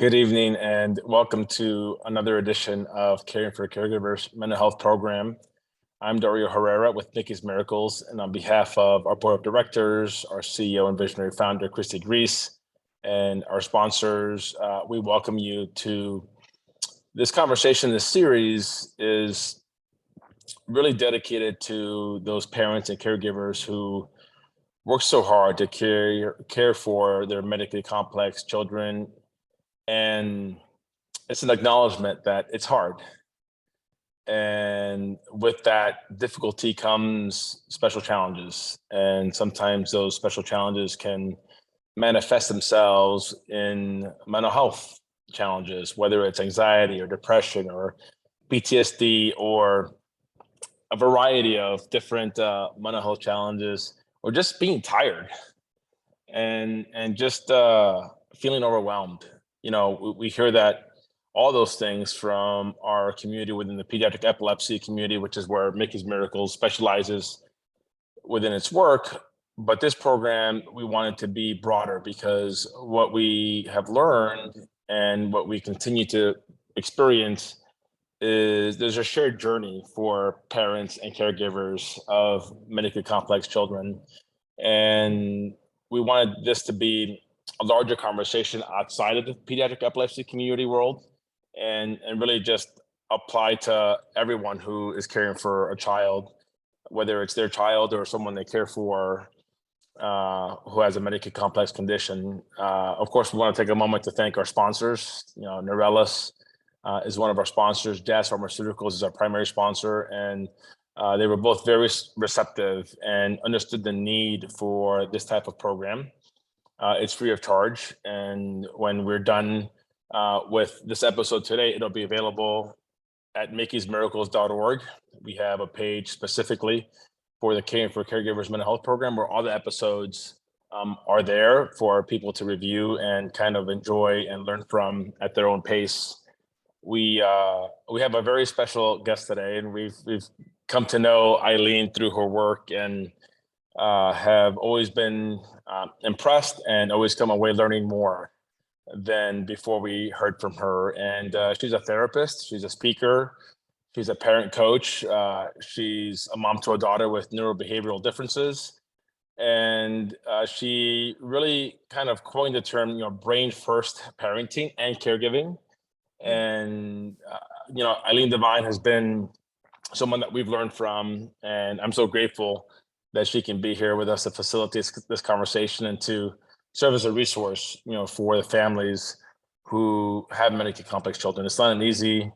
Good evening and welcome to another edition of Caring for Caregivers mental health program. I'm Dario Herrera with Nikki's Miracles, and on behalf of our board of directors, our CEO and visionary founder, Christy Grease, and our sponsors, we welcome you to this conversation. This series is really dedicated to those parents and caregivers who work so hard to care for their medically complex children. And it's an acknowledgement that it's hard. And with that difficulty comes special challenges. And sometimes those special challenges can manifest themselves in mental health challenges, whether it's anxiety or depression or PTSD or a variety of different mental health challenges, or just being tired and just feeling overwhelmed. You know, we hear that all those things from our community within the pediatric epilepsy community, which is where Mickey's Miracles specializes within its work. But this program, we wanted to be broader because what we have learned and what we continue to experience is there's a shared journey for parents and caregivers of medically complex children. And we wanted this to be a larger conversation outside of the pediatric epilepsy community world and really just apply to everyone who is caring for a child, whether it's their child or someone they care for who has a medically complex condition. Of course, we want to take a moment to thank our sponsors. You know, Neurelis is one of our sponsors. Jazz Pharmaceuticals is our primary sponsor, and they were both very receptive and understood the need for this type of program. It's free of charge, and when we're done with this episode today, it'll be available at mickey'smiracles.org. We have a page specifically for the Caring for Caregivers mental health program where all the episodes are there for people to review and kind of enjoy and learn from at their own pace. We have a very special guest today, and we've come to know Eileen through her work and have always been impressed and always come away learning more than before we heard from her. And she's a therapist, she's a speaker, she's a parent coach, she's a mom to a daughter with neurobehavioral differences. And she really kind of coined the term, brain first parenting and caregiving. And, Eileen Devine has been someone that we've learned from, and I'm so grateful that she can be here with us to facilitate this conversation and to serve as a resource, for the families who have medically complex children. It's not an easy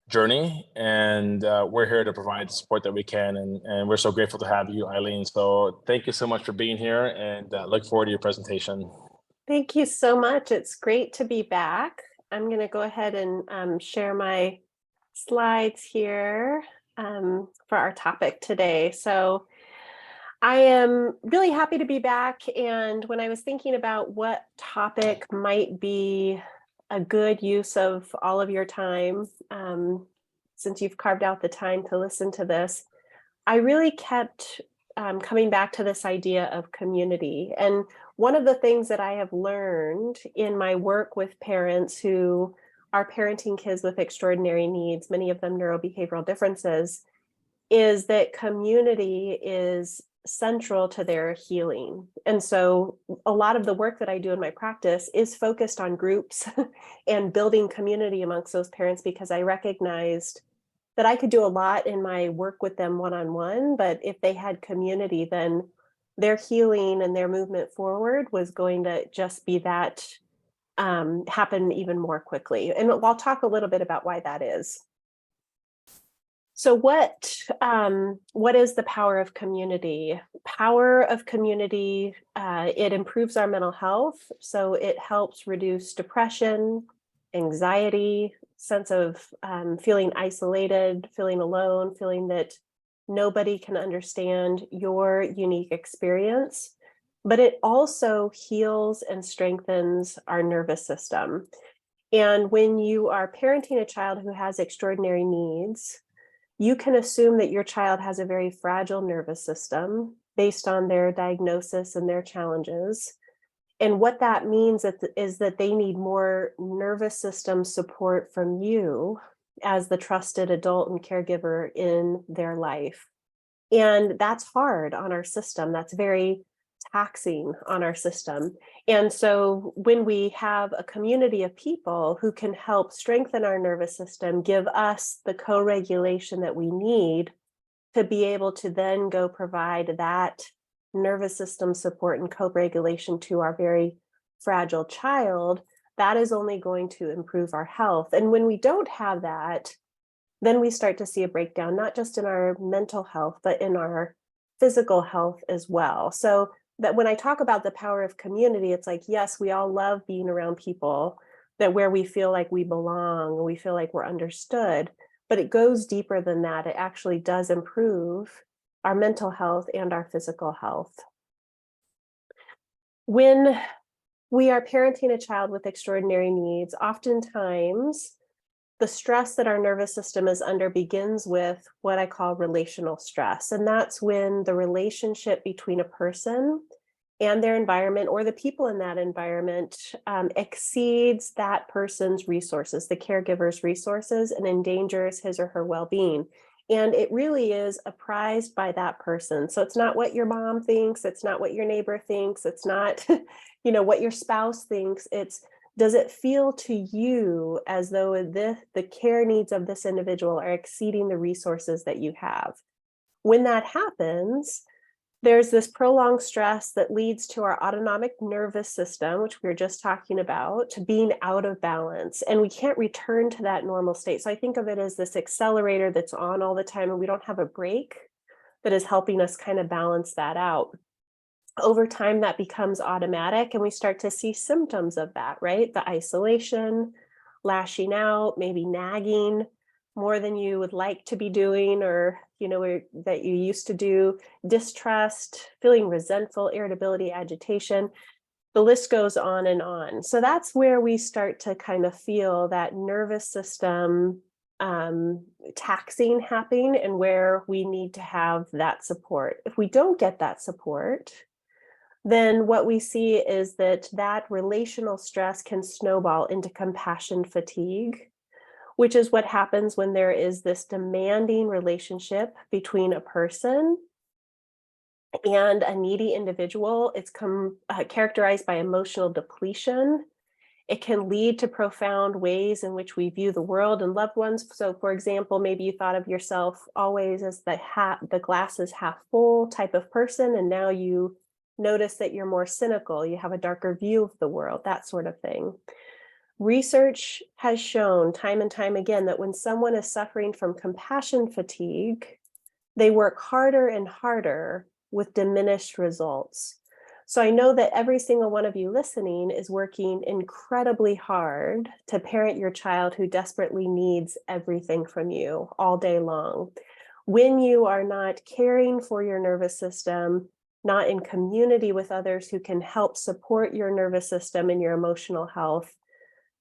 journey, and we're here to provide the support that we can, and we're so grateful to have you, Eileen. So thank you so much for being here, and look forward to your presentation. Thank you so much. It's great to be back. I'm going to go ahead and share my slides here for our topic today. So I am really happy to be back. And when I was thinking about what topic might be a good use of all of your time, since you've carved out the time to listen to this, I really kept coming back to this idea of community. And one of the things that I have learned in my work with parents who are parenting kids with extraordinary needs, many of them neurobehavioral differences, is that community is central to their healing. And so a lot of the work that I do in my practice is focused on groups and building community amongst those parents, because I recognized that I could do a lot in my work with them one-on-one, but if they had community, then their healing and their movement forward was going to just be that happen even more quickly. And I'll talk a little bit about why that is. So what is the power of community? Power of community, it improves our mental health. So it helps reduce depression, anxiety, sense of feeling isolated, feeling alone, feeling that nobody can understand your unique experience. But it also heals and strengthens our nervous system. And when you are parenting a child who has extraordinary needs, you can assume that your child has a very fragile nervous system based on their diagnosis and their challenges. And what that means is that they need more nervous system support from you as the trusted adult and caregiver in their life. And that's hard on our system. That's very taxing on our system. And so when we have a community of people who can help strengthen our nervous system, give us the co-regulation that we need to be able to then go provide that nervous system support and co-regulation to our very fragile child, that is only going to improve our health. And when we don't have that, then we start to see a breakdown, not just in our mental health, but in our physical health as well. So that when I talk about the power of community, it's like, yes, we all love being around people that where we feel like we belong, we feel like we're understood, but it goes deeper than that. It actually does improve our mental health and our physical health. When we are parenting a child with extraordinary needs, oftentimes the stress that our nervous system is under begins with what I call relational stress. And that's when the relationship between a person and their environment, or the people in that environment, exceeds that person's resources, the caregiver's resources, and endangers his or her well-being. And it really is apprised by that person. So it's not what your mom thinks, it's not what your neighbor thinks, it's not, what your spouse thinks. It's, does it feel to you as though the care needs of this individual are exceeding the resources that you have? When that happens, there's this prolonged stress that leads to our autonomic nervous system, which we were just talking about, to being out of balance. And we can't return to that normal state. So I think of it as this accelerator that's on all the time, and we don't have a brake that is helping us kind of balance that out. Over time, that becomes automatic, and we start to see symptoms of that, right? The isolation, lashing out, maybe nagging more than you would like to be doing, or that you used to do, distrust, feeling resentful, irritability, agitation. The list goes on and on. So that's where we start to kind of feel that nervous system taxing happening, and where we need to have that support. If we don't get that support, then what we see is that relational stress can snowball into compassion fatigue, which is what happens when there is this demanding relationship between a person and a needy individual. It's characterized by emotional depletion. It can lead to profound ways in which we view the world and loved ones. So, for example, maybe you thought of yourself always as the glass is half full type of person, and now you notice that you're more cynical, you have a darker view of the world, that sort of thing. Research has shown time and time again that when someone is suffering from compassion fatigue, they work harder and harder with diminished results. So I know that every single one of you listening is working incredibly hard to parent your child who desperately needs everything from you all day long. When you are not caring for your nervous system, not in community with others who can help support your nervous system and your emotional health,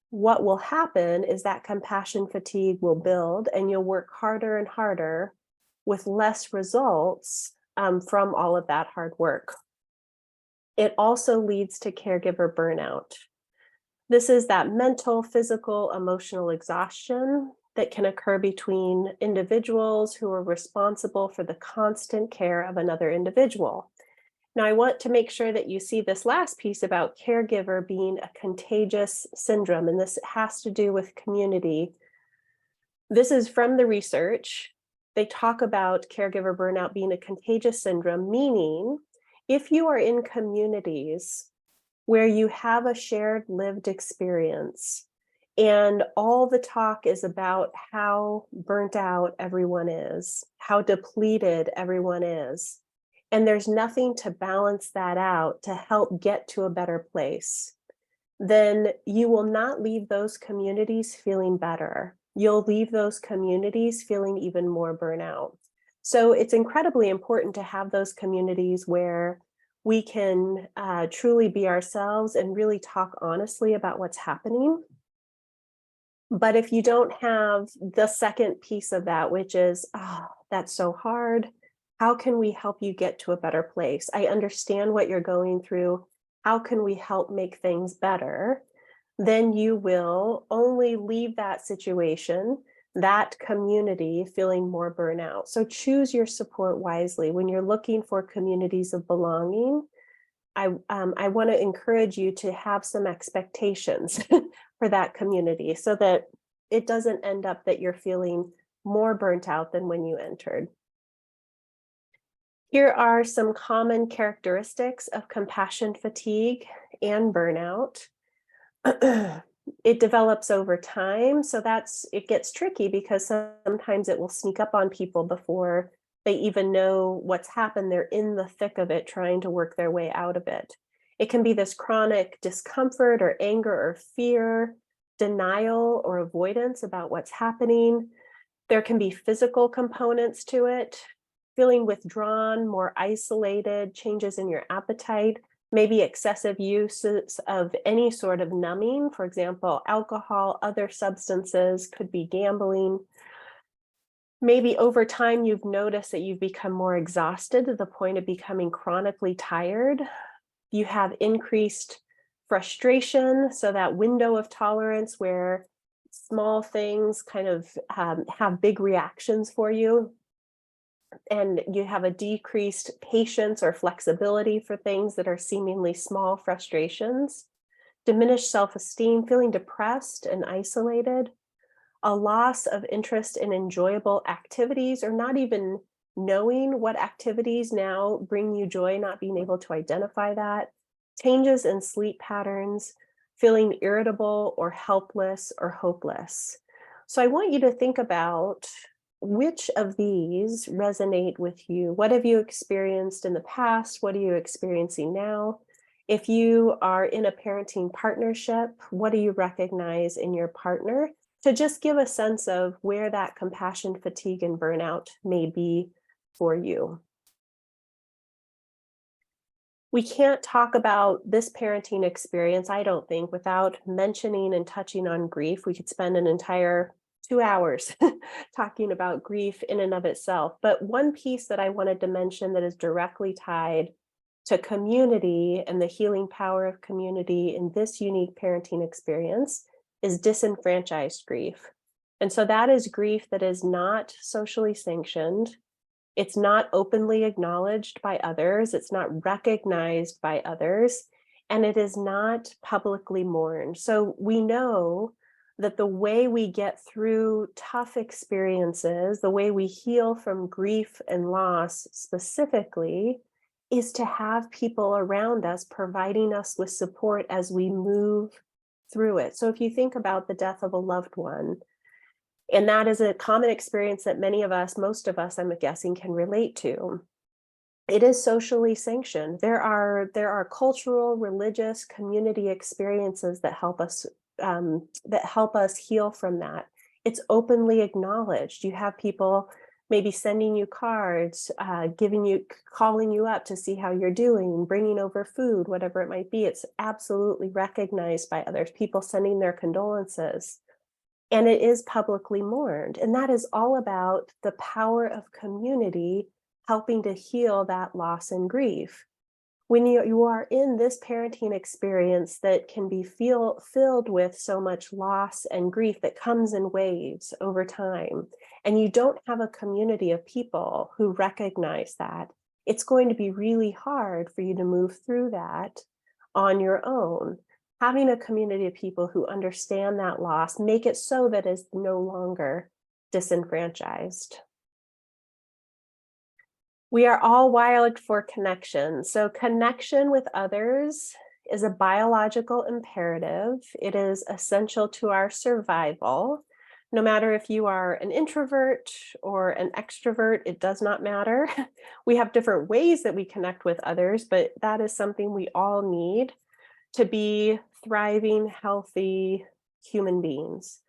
what will happen is that compassion fatigue will build, and you'll work harder and harder with less results from all of that hard work. It also leads to caregiver burnout. This is that mental, physical, emotional exhaustion that can occur between individuals who are responsible for the constant care of another individual. Now, I want to make sure that you see this last piece about caregiver being a contagious syndrome, and this has to do with community. This is from the research. They talk about caregiver burnout being a contagious syndrome, meaning if you are in communities where you have a shared lived experience and all the talk is about how burnt out everyone is, how depleted everyone is, and there's nothing to balance that out to help get to a better place, then you will not leave those communities feeling better. You'll leave those communities feeling even more burnout. So it's incredibly important to have those communities where we can truly be ourselves and really talk honestly about what's happening. But if you don't have the second piece of that, which is, oh, that's so hard, how can we help you get to a better place? I understand what you're going through. how can we help make things better, then you will only leave that situation, that community, feeling more burnout. So choose your support wisely. When you're looking for communities of belonging, I want to encourage you to have some expectations for that community so that it doesn't end up that you're feeling more burnt out than when you entered. Here are some common characteristics of compassion fatigue and burnout. It develops over time, so it gets tricky because sometimes it will sneak up on people before they even know what's happened. They're in the thick of it, trying to work their way out of it. It can be this chronic discomfort or anger or fear, denial or avoidance about what's happening. There can be physical components to it, feeling withdrawn, more isolated, changes in your appetite, maybe excessive uses of any sort of numbing, for example, alcohol, other substances, could be gambling. Maybe over time, you've noticed that you've become more exhausted to the point of becoming chronically tired. You have increased frustration, so that window of tolerance where small things kind of have big reactions for you. And you have a decreased patience or flexibility for things that are seemingly small frustrations, diminished self-esteem, feeling depressed and isolated, a loss of interest in enjoyable activities, or not even knowing what activities now bring you joy, not being able to identify that, changes in sleep patterns, feeling irritable or helpless or hopeless. So I want you to think about which of these resonate with you. What have you experienced in the past? What are you experiencing now? If you are in a parenting partnership, what do you recognize in your partner? To just give a sense of where that compassion fatigue and burnout may be for you. We can't talk about this parenting experience, I don't think, without mentioning and touching on grief. We could spend an entire 2 hours talking about grief in and of itself. But one piece that I wanted to mention that is directly tied to community and the healing power of community in this unique parenting experience is disenfranchised grief. And so that is grief that is not socially sanctioned. It's not openly acknowledged by others. It's not recognized by others. And it is not publicly mourned. So we know that the way we get through tough experiences, the way we heal from grief and loss specifically, is to have people around us providing us with support as we move through it. So if you think about the death of a loved one, and that is a common experience that many of us, most of us, I'm guessing, can relate to. It is socially sanctioned. There are cultural, religious, community experiences that help us heal from that. It's openly acknowledged. You have people maybe sending you cards, calling you up to see how you're doing, bringing over food, whatever it might be. It's absolutely recognized by others, people sending their condolences. And it is publicly mourned. And that is all about the power of community helping to heal that loss and grief. When you are in this parenting experience that can be filled with so much loss and grief that comes in waves over time, and you don't have a community of people who recognize that, it's going to be really hard for you to move through that on your own. Having a community of people who understand that loss, make it so that it's no longer disenfranchised. We are all wired for connection. So connection with others is a biological imperative. It is essential to our survival. No matter if you are an introvert or an extrovert, it does not matter. We have different ways that we connect with others, but that is something we all need to be thriving, healthy human beings.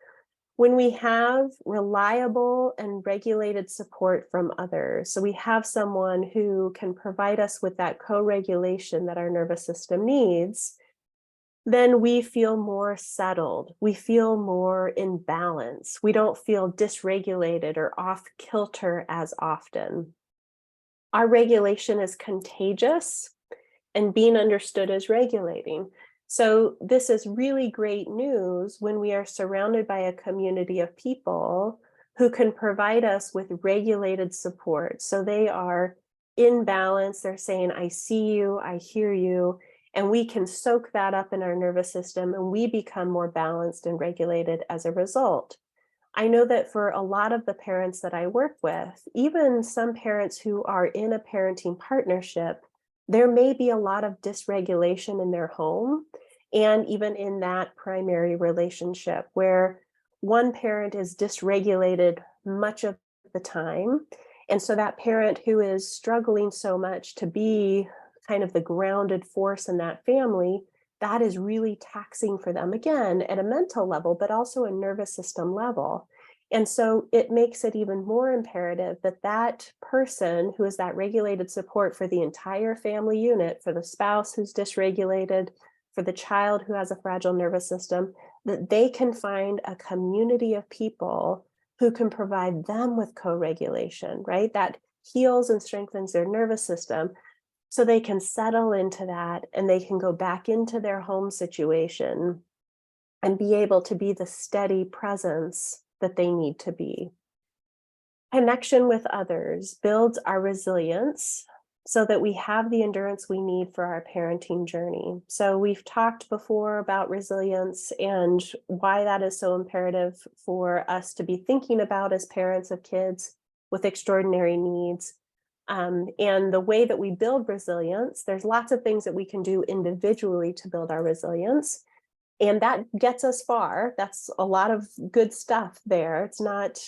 When we have reliable and regulated support from others, so we have someone who can provide us with that co-regulation that our nervous system needs, then we feel more settled. We feel more in balance. We don't feel dysregulated or off kilter as often. Our regulation is contagious. and being understood as regulating. So this is really great news when we are surrounded by a community of people who can provide us with regulated support. So they are in balance. They're saying, I see you, I hear you, and we can soak that up in our nervous system and we become more balanced and regulated as a result. I know that for a lot of the parents that I work with, even some parents who are in a parenting partnership, there may be a lot of dysregulation in their home and even in that primary relationship where one parent is dysregulated much of the time. And so that parent who is struggling so much to be kind of the grounded force in that family, that is really taxing for them, again, at a mental level, but also a nervous system level. And so it makes it even more imperative that that person who is that regulated support for the entire family unit, for the spouse who's dysregulated, for the child who has a fragile nervous system, that they can find a community of people who can provide them with co-regulation, right? That heals and strengthens their nervous system, so they can settle into that and they can go back into their home situation and be able to be the steady presence that they need to be. Connection with others builds our resilience so that we have the endurance we need for our parenting journey. So we've talked before about resilience and why that is so imperative for us to be thinking about as parents of kids with extraordinary needs. And the way that we build resilience, there's lots of things that we can do individually to build our resilience. And that gets us far. That's a lot of good stuff there. It's not,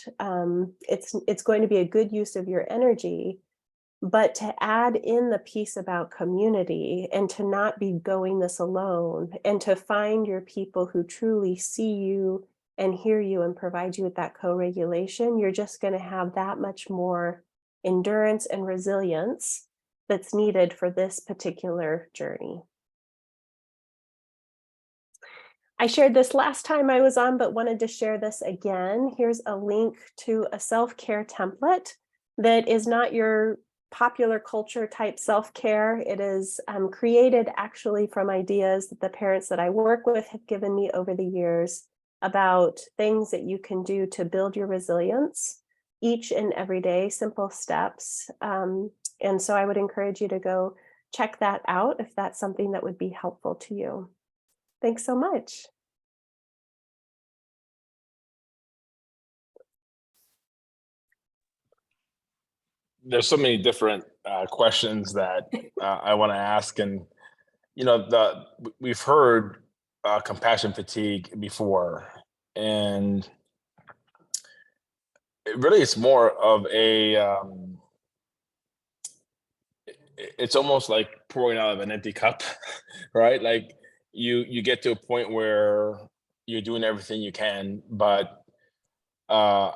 it's going to be a good use of your energy, but to add in the piece about community and to not be going this alone and to find your people who truly see you and hear you and provide you with that co-regulation, you're just going to have that much more endurance and resilience that's needed for this particular journey. I shared this last time I was on, but wanted to share this again. Here's a link to a self-care template that is not your popular culture type self-care. It is created actually from ideas that the parents that I work with have given me over the years about things that you can do to build your resilience each and every day, simple steps. And so I would encourage you to go check that out if that's something that would be helpful to you. Thanks so much. There's so many different questions that I want to ask, and we've heard compassion fatigue before, and it really is more of a it's almost like pouring out of an empty cup, right? Like you get to a point where you're doing everything you can, but I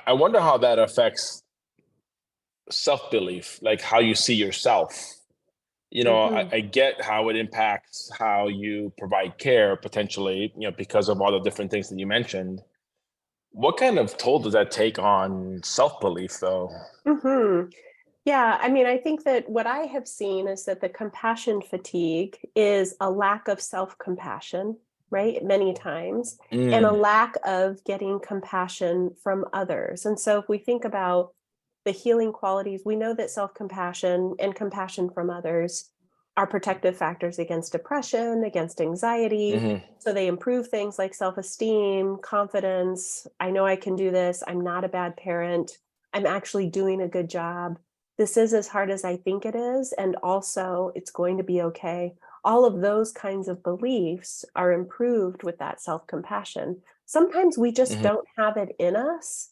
wonder how that affects self-belief, like how you see yourself. I get how it impacts how you provide care potentially, because of all the different things that you mentioned. What kind of toll does that take on self-belief though? Yeah, I mean, I think that what I have seen is that the compassion fatigue is a lack of self-compassion, right? Many times, and a lack of getting compassion from others. And so if we think about the healing qualities, we know that self-compassion and compassion from others are protective factors against depression, against anxiety. So they improve things like self-esteem, confidence. I know I can do this. I'm not a bad parent. I'm actually doing a good job. This is as hard as I think it is. And also it's going to be okay. All of those kinds of beliefs are improved with that self-compassion. Sometimes we just don't have it in us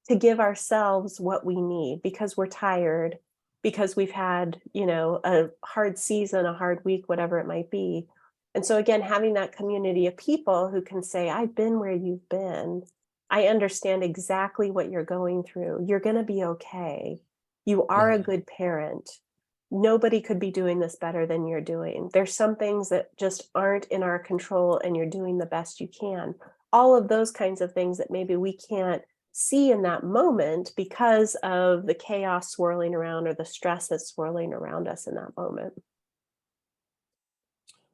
to give ourselves what we need because we're tired, because we've had, a hard season, a hard week, whatever it might be. And so again, having that community of people who can say, I've been where you've been. I understand exactly what you're going through. You're going to be okay. You are a good parent. Nobody could be doing this better than you're doing. There's some things that just aren't in our control and you're doing the best you can. All of those kinds of things that maybe we can't see in that moment because of the chaos swirling around or the stress that's swirling around us in that moment.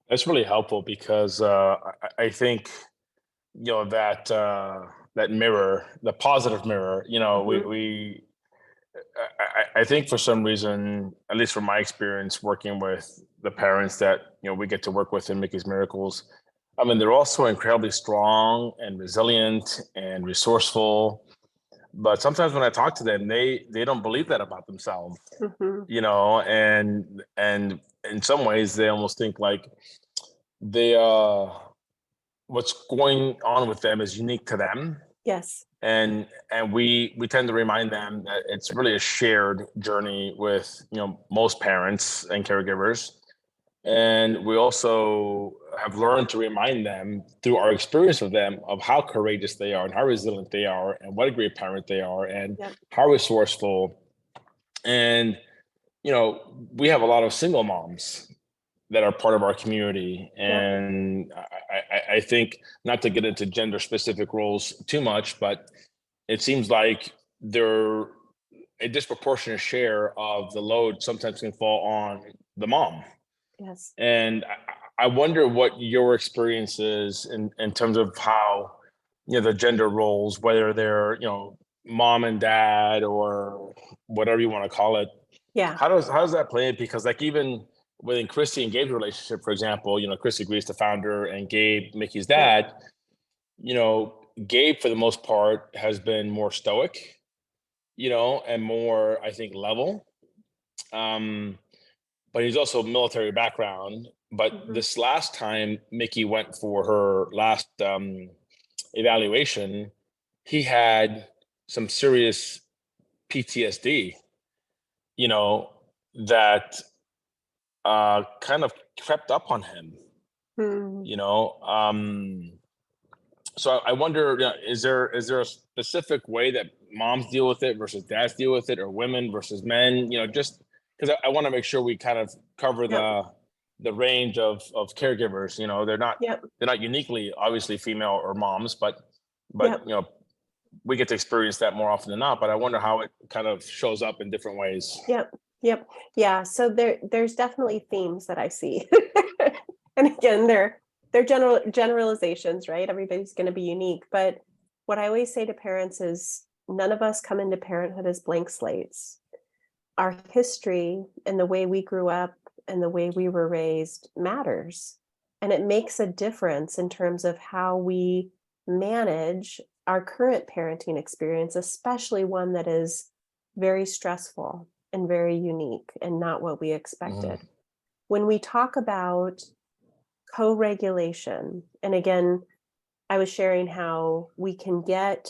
That's really helpful because I think that that mirror, the positive mirror. Mhm. I think for some reason, at least from my experience working with the parents that we get to work with in Mickey's Miracles, I mean they're also incredibly strong and resilient and resourceful. But sometimes when I talk to them, they don't believe that about themselves, Mhm. and in some ways they almost think like they what's going on with them is unique to them, Yes. and we tend to remind them that it's really a shared journey with most parents and caregivers, and we also have learned to remind them through our experience with them of how courageous they are and how resilient they are and what a great parent they are and Yep. how resourceful. And we have a lot of single moms that are part of our community. Yep. And I think, not to get into gender specific roles too much, but it seems like they're a disproportionate share of the load sometimes can fall on the mom. Yes. And I wonder what your experience is in terms of how, the gender roles, whether they're, mom and dad or whatever you want to call it, Yeah. how does that play? Because like even within Christy and Gabe's relationship, for example, Christy Grease, the founder, and Gabe, Mickey's Yep. dad, Gabe for the most part has been more stoic, and more, I think, level. Um, but he's also military background. But Mhm. this last time Mickey went for her last evaluation, he had some serious PTSD, you know, that kind of crept up on him, Mm. you know. So I wonder, is there a specific way that moms deal with it versus dads deal with it, or women versus men? Just because I want to make sure we kind of cover Yep. the range of caregivers. Yep. They're not uniquely obviously female or moms, but Yep. Yep. we get to experience that more often than not. But I wonder how it kind of shows up in different ways. Yep. Yep. Yeah. So there's definitely themes that I see. And again, they're generalizations, right? Everybody's going to be unique. But what I always say to parents is none of us come into parenthood as blank slates. Our history and the way we grew up and the way we were raised matters. And it makes a difference in terms of how we manage our current parenting experience, especially one that is very stressful and very unique and not what we expected. Mhm. When we talk about co-regulation, and again, I was sharing how we can get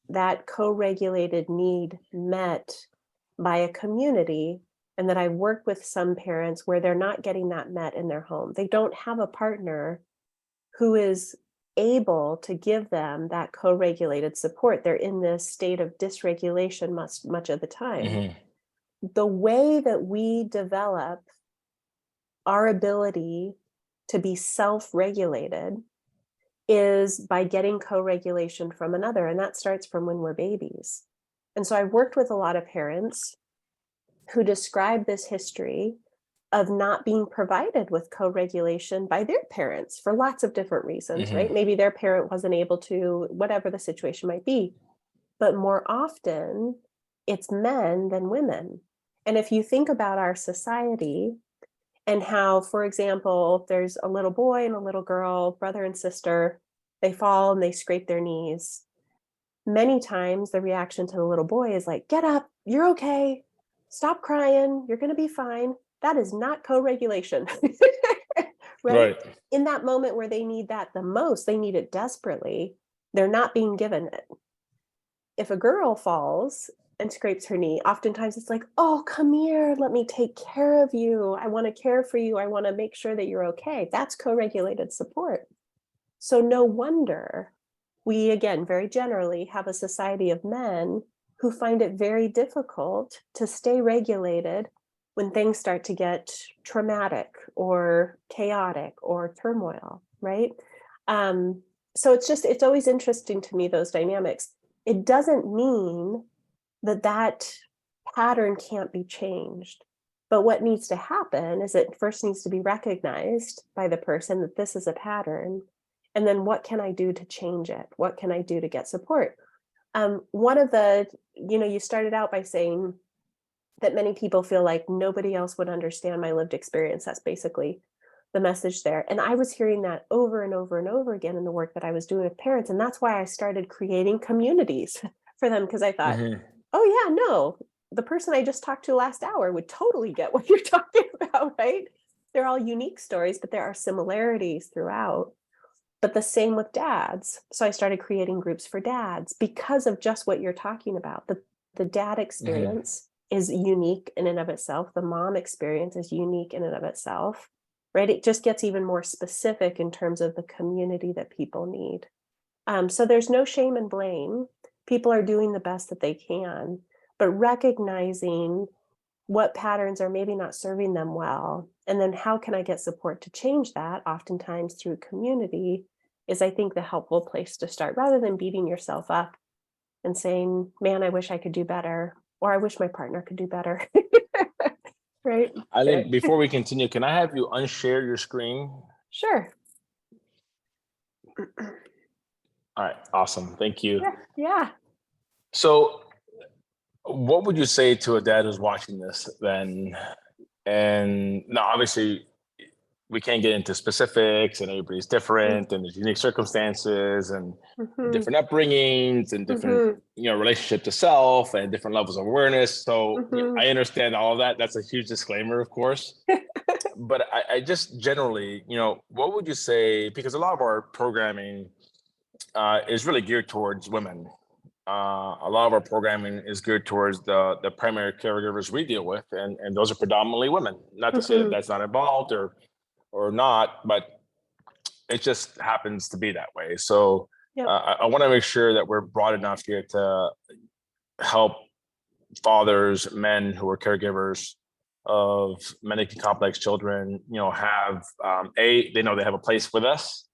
that co-regulated need met by a community, and that I work with some parents where they're not getting that met in their home. They don't have a partner who is able to give them that co-regulated support. They're in this state of dysregulation much of the time. Mhm. The way that we develop our ability to be self-regulated is by getting co-regulation from another. And that starts from when we're babies. And so I've worked with a lot of parents who describe this history of not being provided with co-regulation by their parents for lots of different reasons, Mhm. right? Maybe their parent wasn't able to, whatever the situation might be. But more often, it's men than women. And if you think about our society and how, for example, there's a little boy and a little girl, brother and sister, they fall and they scrape their knees. Many times the reaction to the little boy is like, get up, you're okay, stop crying, you're going to be fine. That is not co-regulation. Right? Right. In that moment where they need that the most, they need it desperately, they're not being given it. If a girl falls and scrapes her knee, oftentimes it's like, oh, come here, let me take care of you, I want to care for you, I want to make sure that you're okay. That's co-regulated support. So no wonder we, again, very generally have a society of men who find it very difficult to stay regulated when things start to get traumatic or chaotic or turmoil, right? So it's always interesting to me, those dynamics. It doesn't mean that pattern can't be changed. But what needs to happen is it first needs to be recognized by the person that this is a pattern. And then what can I do to change it? What can I do to get support? One of the, you started out by saying that many people feel like nobody else would understand my lived experience. That's basically the message there. And I was hearing that over and over and over again in the work that I was doing with parents. And that's why I started creating communities for them, because I thought, oh yeah, no, the person I just talked to last hour would totally get what you're talking about, right? They're all unique stories, but there are similarities throughout. But the same with dads. So I started creating groups for dads because of just what you're talking about. The dad experience is unique in and of itself. The mom experience is unique in and of itself, right? It just gets even more specific in terms of the community that people need. So there's no shame and blame. People are doing the best that they can, but recognizing what patterns are maybe not serving them well, and then how can I get support to change that, oftentimes through community, is I think the helpful place to start, rather than beating yourself up and saying, man, I wish I could do better, or I wish my partner could do better. Right? Eileen, before we continue, can I have you unshare your screen? Sure. All right, awesome. Thank you. Yeah. So what would you say to a dad who's watching this then? And now, obviously, we can't get into specifics, and everybody's different, and there's unique circumstances and different upbringings and different, relationship to self and different levels of awareness. So I understand all of that. That's a huge disclaimer, of course. But I just generally, what would you say? Because a lot of our programming is really geared towards women. A lot of our programming is geared towards the primary caregivers we deal with, and those are predominantly women. Not to say that that's not involved or not, but it just happens to be that way. So I want to make sure that we're broad enough here to help fathers, men who are caregivers of medically complex children, have they know they have a place with us,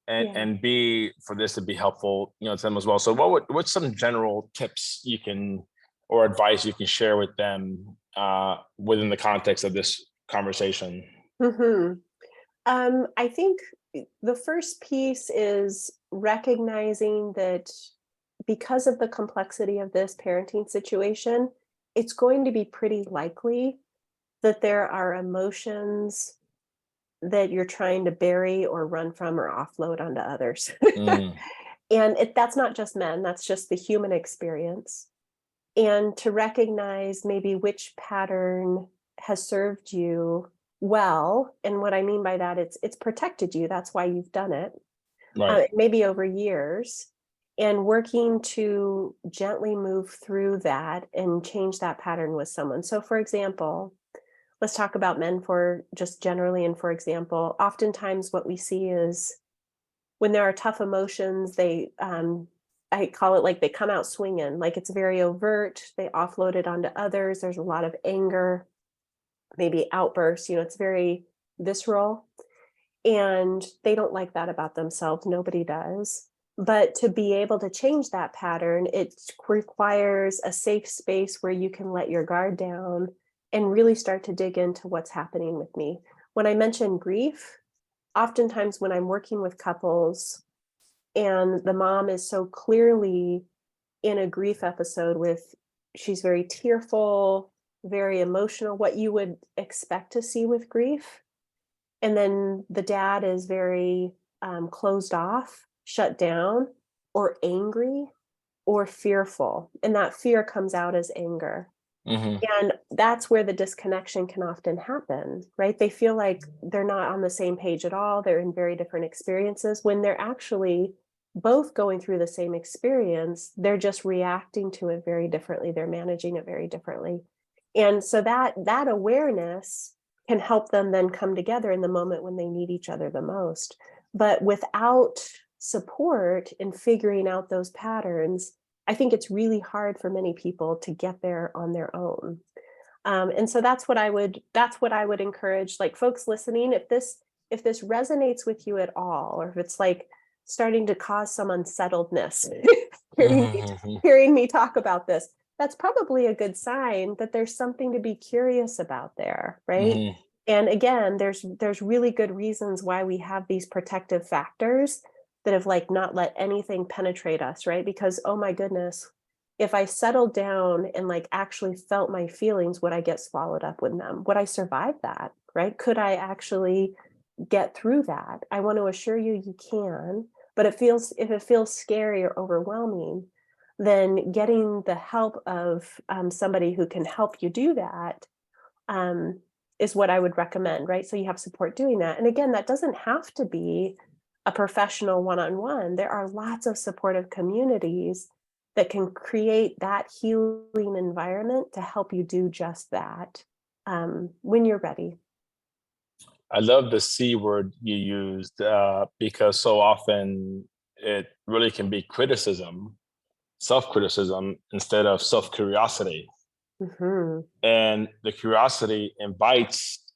and B, for this to be helpful, to them as well. So what's some general tips you can, or advice you can share with them within the context of this conversation? I think the first piece is recognizing that because of the complexity of this parenting situation, it's going to be pretty likely that there are emotions that you're trying to bury or run from or offload onto others. And that's not just men, that's just the human experience. And to recognize maybe which pattern has served you well. And what I mean by that, it's protected you. That's why you've done it. Right. Maybe over years, and working to gently move through that and change that pattern with someone. So for example, let's talk about men for just generally. And for example, oftentimes what we see is when there are tough emotions, they, I call it like they come out swinging, like it's very overt. They offload it onto others. There's a lot of anger, maybe outbursts, it's very visceral, and they don't like that about themselves. Nobody does. But to be able to change that pattern, it requires a safe space where you can let your guard down and really start to dig into what's happening with me. When I mention grief, oftentimes when I'm working with couples and the mom is so clearly in a grief episode she's very tearful, very emotional, what you would expect to see with grief. And then the dad is very closed off, shut down, or angry, or fearful. And that fear comes out as anger. And that's where the disconnection can often happen, right? They feel like they're not on the same page at all. They're in very different experiences when they're actually both going through the same experience. They're just reacting to it very differently. They're managing it very differently. And so that awareness can help them then come together in the moment when they need each other the most. But without support in figuring out those patterns, I think it's really hard for many people to get there on their own. And so that's what I would encourage, like folks listening, if this resonates with you at all, or if it's like starting to cause some unsettledness, hearing me talk about this, that's probably a good sign that there's something to be curious about there, right? Hmm. And again, there's really good reasons why we have these protective factors that have like not let anything penetrate us, right? Because oh my goodness, if I settled down and like actually felt my feelings, would I get swallowed up with them? Would I survive that? Right? Could I actually get through that? I want to assure you you can, but if it feels scary or overwhelming, then getting the help of somebody who can help you do that um, is what I would recommend, right? So you have support doing that. And again, that doesn't have to be a professional one-on-one. There are lots of supportive communities that can create that healing environment to help you do just that when you're ready. I love the C word you used because so often it really can be criticism, self-criticism instead of self-curiosity. Hmm. And the curiosity invites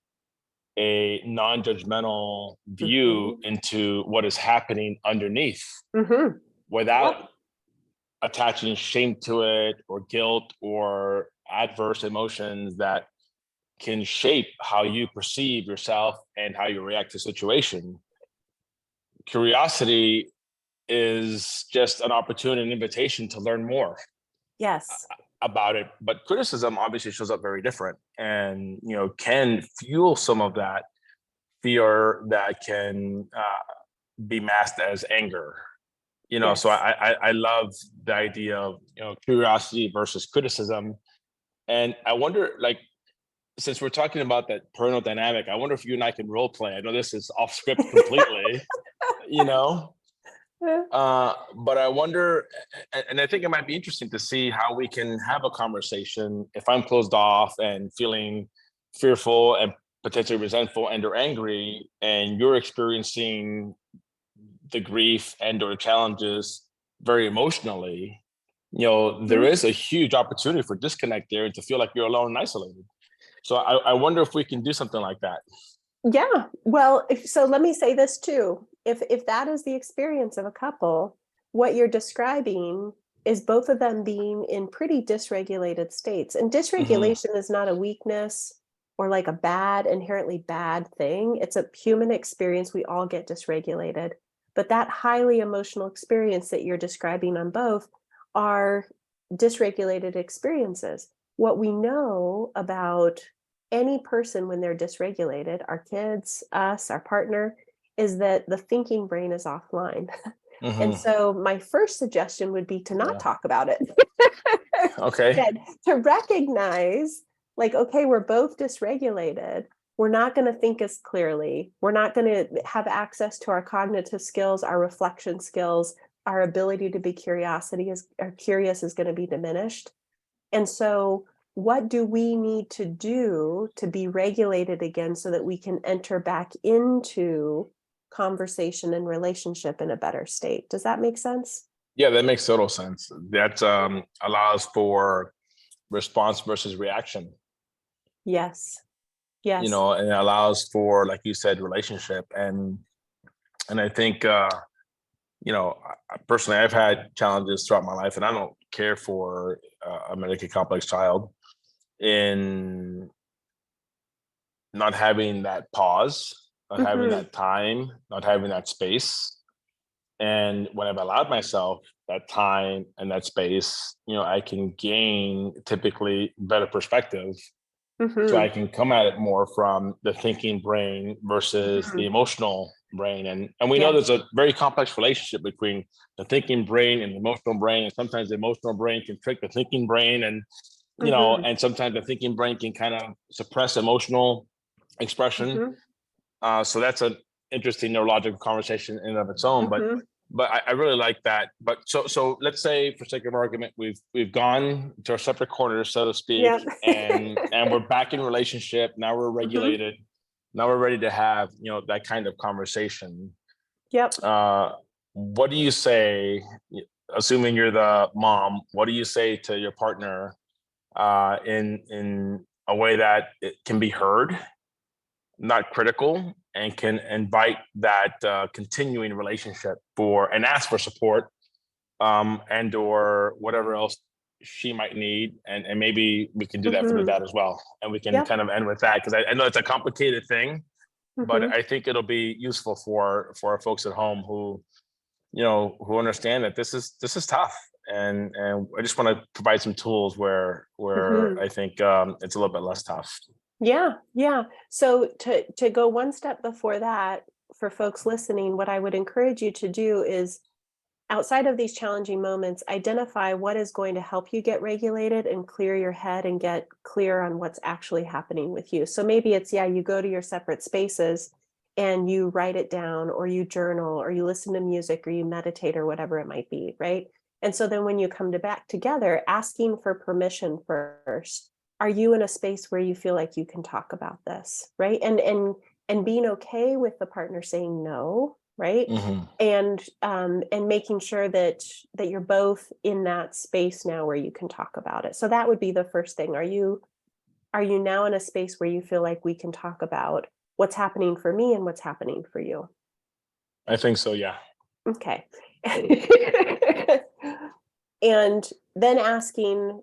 a non-judgmental view Hmm. into what is happening underneath Hmm. without Yep. attaching shame to it or guilt or adverse emotions that can shape how you perceive yourself and how you react to situation. Curiosity is just an opportunity, an invitation to learn more Yes. about it. But criticism obviously shows up very different and can fuel some of that fear that can be masked as anger. So Yes. I love the idea of curiosity versus criticism. And I wonder, like, since we're talking about that parental dynamic, I wonder if you and I can role play. I know this is off script completely, you know, but I wonder, and I think it might be interesting to see how we can have a conversation if I'm closed off and feeling fearful and potentially resentful and or angry, and you're experiencing the grief and or challenges very emotionally. There Mhm. is a huge opportunity for disconnect there and to feel like you're alone and isolated. So I wonder if we can do something like that. Yeah. Well, so let me say this too. If that is the experience of a couple, what you're describing is both of them being in pretty dysregulated states. And Hmm. dysregulation is not a weakness or like a bad, inherently bad thing. It's a human experience. We all get dysregulated. But that highly emotional experience that you're describing on both are dysregulated experiences. What we know about any person when they're dysregulated, our kids, us, our partner, is that the thinking brain is offline. And Hmm. so my first suggestion would be to not Yeah. talk about it. Okay. Instead, to recognize, like, okay, we're both dysregulated. We're not going to think as clearly. We're not going to have access to our cognitive skills, our reflection skills, our ability to be curious is going to be diminished. And so, what do we need to do to be regulated again so that we can enter back into conversation and relationship in a better state? Does that make sense? Yeah, that makes total sense. That allows for response versus reaction, Yes. Yes. and it allows for, like you said, relationship. And I think, personally, I've had challenges throughout my life, and I don't care for a medically complex child in not having that pause, not having Hmm. that time, not having that space. And when I've allowed myself that time and that space, I can gain typically better perspective. So I Hmm. can come at it more from the thinking brain versus the Hmm. emotional brain. And we know Yes. there's a very complex relationship between the thinking brain and the emotional brain. And sometimes the emotional brain can trick the thinking brain. Hmm. And sometimes the thinking brain can kind of suppress emotional expression. Hmm. So that's an interesting neurological conversation in and of its own. But Hmm. I really like that. But so let's say, for sake of argument, we've gone to our separate corners, so to speak, Yep. and we're back in relationship. Now we're Hmm. regulated. Now we're ready to have that kind of conversation. Yep. Uh, what do you say, assuming you're the mom? What do you say to your partner in a way that it can be heard, not critical, and can invite that continuing relationship for and ask for support and or whatever else she might need, and maybe we can do that for the Mm-hmm. dad as well, and we can Yep. kind of end with that, because I know it's a complicated thing, but Mm-hmm. I think it'll be useful for our folks at home who understand that this is tough, and I just want to provide some tools where Mm-hmm. I think it's a little bit less tough. Yeah, yeah. So to go one step before that, for folks listening, what I would encourage you to do is, outside of these challenging moments, identify what is going to help you get regulated and clear your head and get clear on what's actually happening with you. So maybe it's, yeah, you go to your separate spaces and you write it down, or you journal, or you listen to music, or you meditate, or whatever it might be, right? And so then when you come to back together, asking for permission first. Are you in a space where you feel like you can talk about this, right? And being okay with the partner saying no, right? Hmm. And making sure that you're both in that space now where you can talk about it. So that would be the first thing. Are you now in a space where you feel like we can talk about what's happening for me and what's happening for you? I think so, yeah. Okay. And then asking,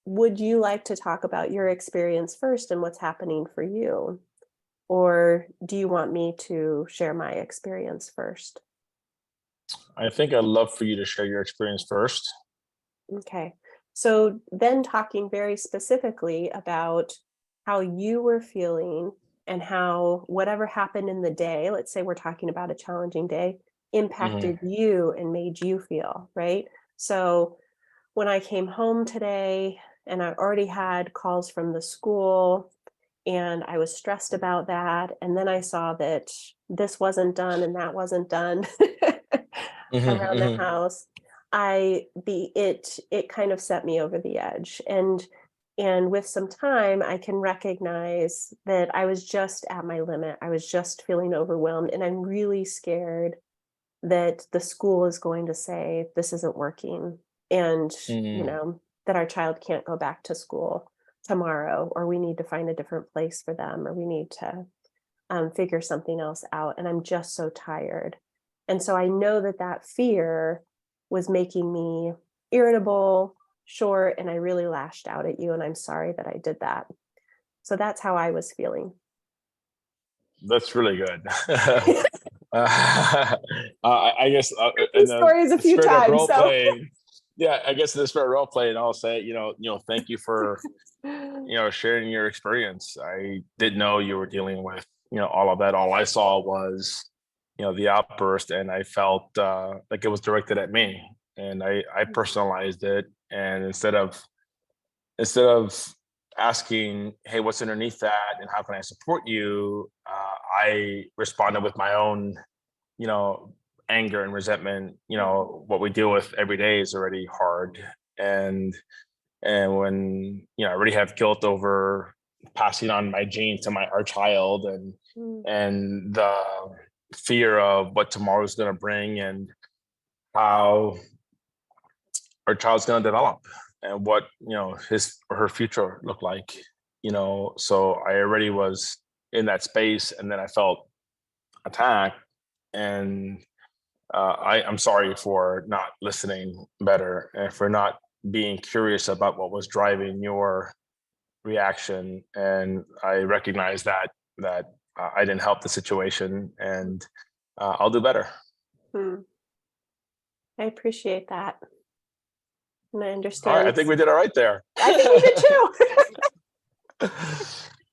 would you like to talk about your experience first and what's happening for you? Or do you want me to share my experience first? I think I'd love for you to share your experience first. Okay. So then talking very specifically about how you were feeling and how whatever happened in the day, let's say we're talking about a challenging day, impacted Hmm. you and made you feel, right? So when I came home today and I already had calls from the school and I was stressed about that, and then I saw that this wasn't done and that wasn't done Hmm. around the Hmm. house, it kind of set me over the edge. And with some time, I can recognize that I was just at my limit. I was just feeling overwhelmed, and I'm really scared that the school is going to say this isn't working, and Hmm. that our child can't go back to school tomorrow, or we need to find a different place for them, or we need to figure something else out. And I'm just so tired. And so I know that fear was making me irritable, short, and I really lashed out at you. And I'm sorry that I did that. So that's how I was feeling. That's really good. I guess in These the stories a few spirit of times. role So playing, yeah, I guess in the spirit of role playing, I'll say, thank you for, sharing your experience. I didn't know you were dealing with, all of that. All I saw was, the outburst, and I felt like it was directed at me, and I personalized it. And instead of asking, hey, what's underneath that and how can I support you, I responded with my own, you know anger and resentment. What we deal with every day is already hard, and when I already have guilt over passing on my gene to our child, Mm, and the fear of what tomorrow is going to bring, and how our child's going to develop, and what his or her future look like. So I already was in that space, and then I felt attacked, and I'm sorry for not listening better, and for not being curious about what was driving your reaction. And I recognize that I didn't help the situation, and I'll do better. mm. I appreciate that. And I All right, I understand. think we did all right there. I think we did too.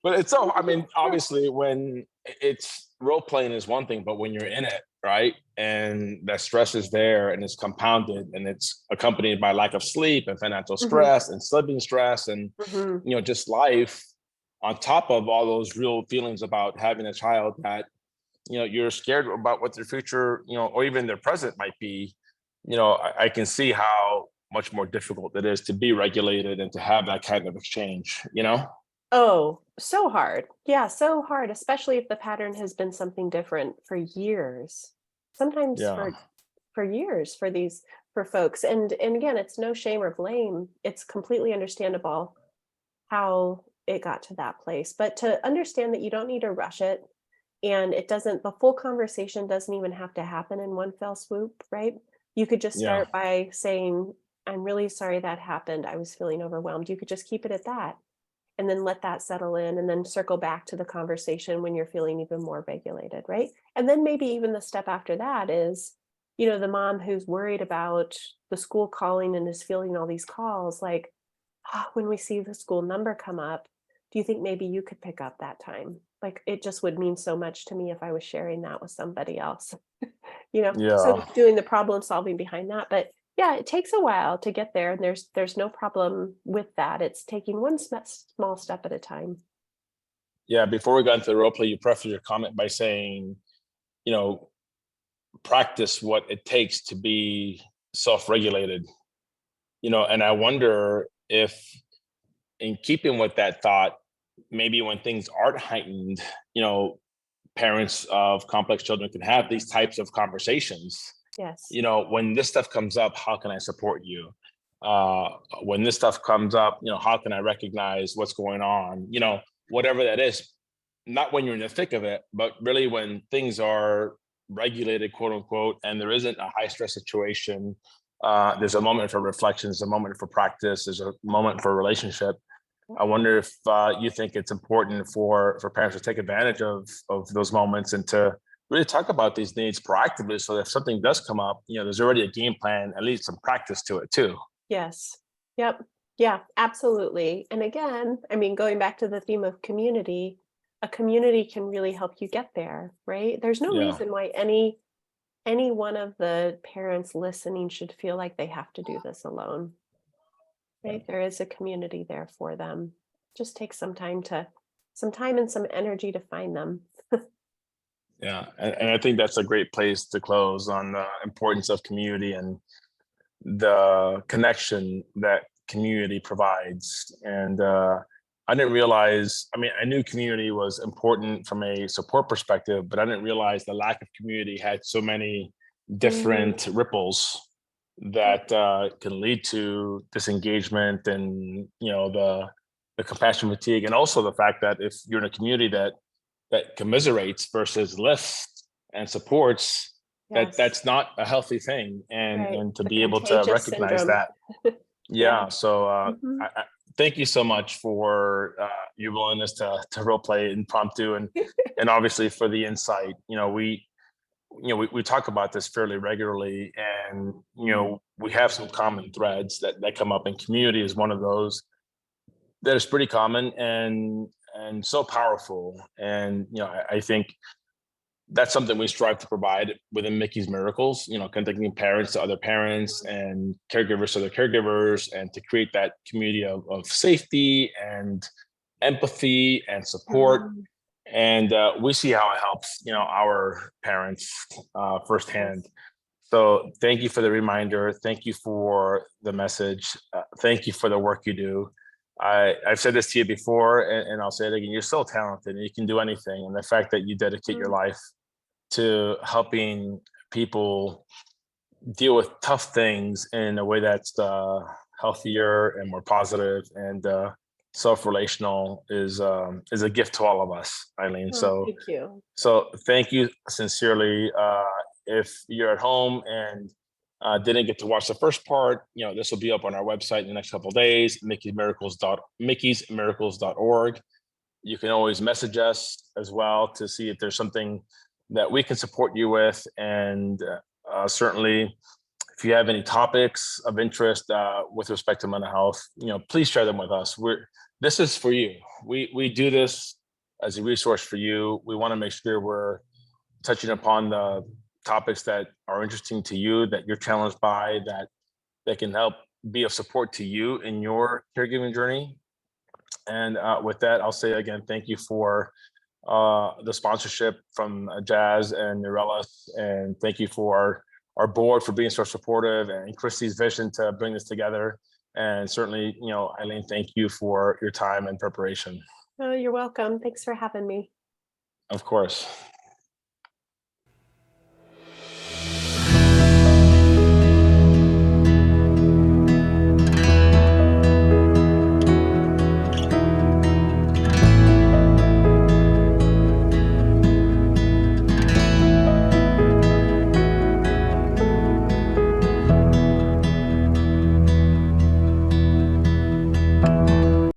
But it's so, I mean, obviously, when it's role playing is one thing, but when you're in it, right, and that stress is there, and it's compounded, and it's accompanied by lack of sleep and financial Hmm. stress and sleeping stress, and Hmm. just life, on top of all those real feelings about having a child, that you're scared about what their future, or even their present might be. I can see how much more difficult it is to be regulated and to have that kind of exchange. Oh, so hard. Yeah, so hard, especially if the pattern has been something different for years. Sometimes Yeah. for years for folks. And again, it's no shame or blame. It's completely understandable how it got to that place. But to understand that you don't need to rush it, and the full conversation doesn't even have to happen in one fell swoop, right? You could just Yeah. start by saying, I'm really sorry that happened. I was feeling overwhelmed. You could just keep it at that and then let that settle in and then circle back to the conversation when you're feeling even more regulated, right? And then maybe even the step after that is, the mom who's worried about the school calling and is feeling all these calls, like, when we see the school number come up, do you think maybe you could pick up that time? Like, it just would mean so much to me if I was sharing that with somebody else, sort Yeah. of doing the problem solving behind that. But yeah, it takes a while to get there, and there's no problem with that. It's taking one small step at a time. Yeah. Before we got into the role play, you prefaced your comment by saying, you know, practice what it takes to be self-regulated, and I wonder if, in keeping with that thought, maybe when things aren't heightened, parents of complex children can have these types of conversations. Yes. When this stuff comes up, how can I support you? When this stuff comes up, how can I recognize what's going on? Whatever that is, not when you're in the thick of it, but really when things are regulated, quote unquote, and there isn't a high stress situation. There's a moment for reflection, there's a moment for practice, there's a moment for relationship. I wonder if you think it's important for parents to take advantage of those moments and to really talk about these needs proactively, so that if something does come up, there's already a game plan, at least some practice to it too. Yes. Yep. Yeah, absolutely. And again, I mean, going back to the theme of community, a community can really help you get there, right? There's no Yeah. reason why any one of the parents listening should feel like they have to do this alone, right? There is a community there for them. Just take some time and some energy to find them. Yeah. And I think that's a great place to close on the importance of community and the connection that community provides. And I didn't realize, I mean, I knew community was important from a support perspective, but I didn't realize the lack of community had so many Mhm. different ripples that can lead to disengagement and, the compassion fatigue. And also the fact that if you're in a community that commiserates versus lifts and supports, Yes, that's not a healthy thing, right. and to The be able to contagious recognize syndrome. that. Yeah. Yeah. So Mhm. I thank you so much for your willingness to role play impromptu, and obviously for the insight. We talk about this fairly regularly, and we have some common threads that come up, and community is one of those that is pretty common and so powerful. And I think that's something we strive to provide within Mickey's Miracles, connecting parents to other parents and caregivers to their caregivers, and to create that community of safety and empathy and support. Mhm. And we see how it helps, our parents firsthand. Yes. So thank you for the reminder. Thank you for the message. Thank you for the work you do. I've said this to you before, and I'll say it again. You're so talented and you can do anything. And the fact that you dedicate your Mm. life to helping people deal with tough things in a way that's healthier and more positive and self-relational is a gift to all of us, Eileen. Oh, So thank you. thank you sincerely. If you're at home and didn't get to watch the first part, this will be up on our website in the next couple of days, mickey'smiracles.org. You can always message us as well to see if there's something that we can support you with. And certainly, if you have any topics of interest with respect to mental health, please share them with us. This is for you. We do this as a resource for you. We want to make sure we're touching upon the topics that are interesting to you, that you're challenged by, that can help be of support to you in your caregiving journey. And with that, I'll say again, thank you for the sponsorship from Jazz and Neurelis, and thank you for our board for being so supportive, and Christy's vision to bring this together. And certainly, Eileen, thank you for your time and preparation. Oh, you're welcome. Thanks for having me. Of course.